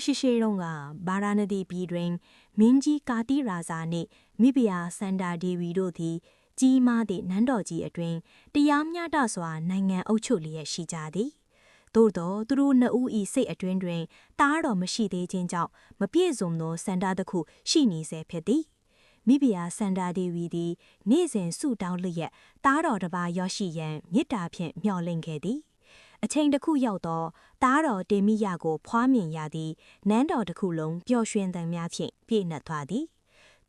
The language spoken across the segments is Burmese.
ရှိရှိတုန်းကဘာရာနဒီပြည်တွင်မင်းကြီးကာတိရာဇာနှင့်မိဖုရားစန္ဒာဒေဝီတို့သည်ကြီးမားသည့်နန်းတော်ကြီးအတွင်တရားမျှတစွာနိုင်ငံအုပ်ချုပ်လျက်ရှိကြသည်သို့သောသူတို့နှစ်ဦး၏စိတ်အတွင်းတွင်တားတော်မရှိသေးခြင်းကြောင့်မပြည့်စုံသောစန္ဒာတစ်ခုရှိနေစေဖြစ်သည်မိဖုရားစန္ဒာဒေဝီသည်နေ့စဉ်ဆုတောင်းလျက်တားတော်တစ်ပါးရောက်ရှိရန်မေတ္တာဖြင့်မျှော်လင့်ခဲ့သည်အချိန်တစ်ခုရောက်တော့တားတော်တေမိယကိုဖွားမြင်ရသည်နန်းတော်တစ်ခုလုံးပျော်ရွှင်သံများဖြင့်ပြည့်နှက်သွားသည်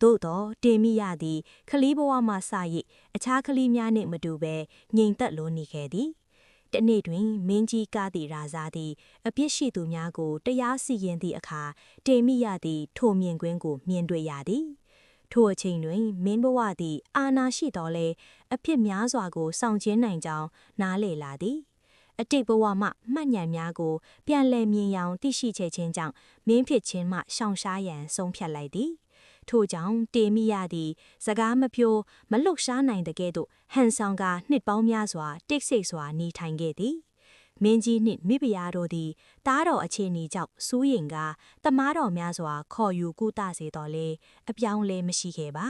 သို့သောတေမိယသည်ခလီးဘဝမှစ၍အခြားခလီးများနှင့်မတူဘဲငြိမ်သက်လိုနေခဲ့သည်တနေ့တွင်မင်းကြီးကာတိရာဇာသည်အပြစ်ရှိသူများကိုတရားစီရင်သည့်အခါတေမိယသည်ထိုမြင်ကွင်းကိုမြင်တွေ့ရသည်ထိုအချိန်တွင်မင်းဘဝသည်အာဏာရှိတော်လဲအဖြစ်များစွာကိုဆောင်ကျဉ်နိုင်ကြောင်းနားလည်လာသည်အတိတ်ဘဝမှမှတ်ဉာဏ်များကိုပြန်လည်မြင်ယောင်သိရှိချက်ချင်းကြောင့်မင်းဖြစ်ခြင်းမှရှောင်ရှားရန်ဆုံးဖြတ်လိုက်သည်ထို့ကြောင့်တေမိယသည်စကားမပြောမလှုပ်ရှားနိုင်တဲ့ကဲ့သို့ဟန်ဆောင်ကနှစ်ပေါင်းများစွာတိတ်ဆိတ်စွာနေထိုင်ခဲ့သည်မင်းကြီးနှင့်မိဖုရားတို့သည်တားတော်အခြေအနေကြောင့်စိုးရိမ်ကတမားတော်များစွာခေါ်ယူကုသစေတော်လဲအပြောင်းလဲမရှိခဲ့ပါ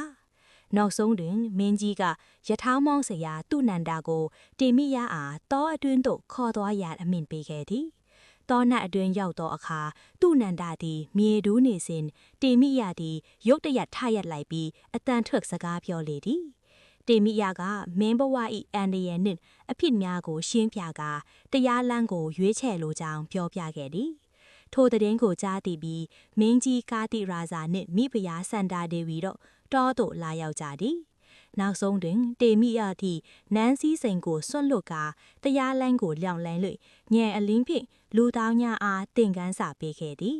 နောက်ဆုံးတွင်မင်းကြီးကယထာမောင်းစရာသူနန္ဒာကိုတေမိယအားတောအတွင်းသို့ခေါ်သွားရန်အမိန့်ပေးခဲ့သည်တောနတ်အတွင်းရောက်သောအခါသူနန္ဒာသည်မြေတူးနေစဉ်တေမိယသည်ရုတ်တရက်ထရက်လိုက်ပြီးအတန်ထွက်စကားပြောလေသည်တေမိယကမင်းဘဝ၏အန္တရာယ်နှင့်အဖြစ်များကိုရှင်းပြကာတရားလမ်းကိုရွေးချယ်လိုကြောင်းပြောပြခဲ့သည်ထိုသတင်းကိုကြားသိပြီးမင်းကြီးကာတိရာဇာနှင့်မိဖုရားစန္ဒာဒေဝီတို့တောသို့လာရောက်ကြသည်နောက်ဆုံးတွင်တေမိယသည်နန်းစည်းစိမ်ကိုဆွတ်လွတ်ကာတရားလမ်းကိုလျောင်းလန်း၍ညံအလင်းဖြင့်လူသားများအားသင်ခန်းစာပေးခဲ့သည်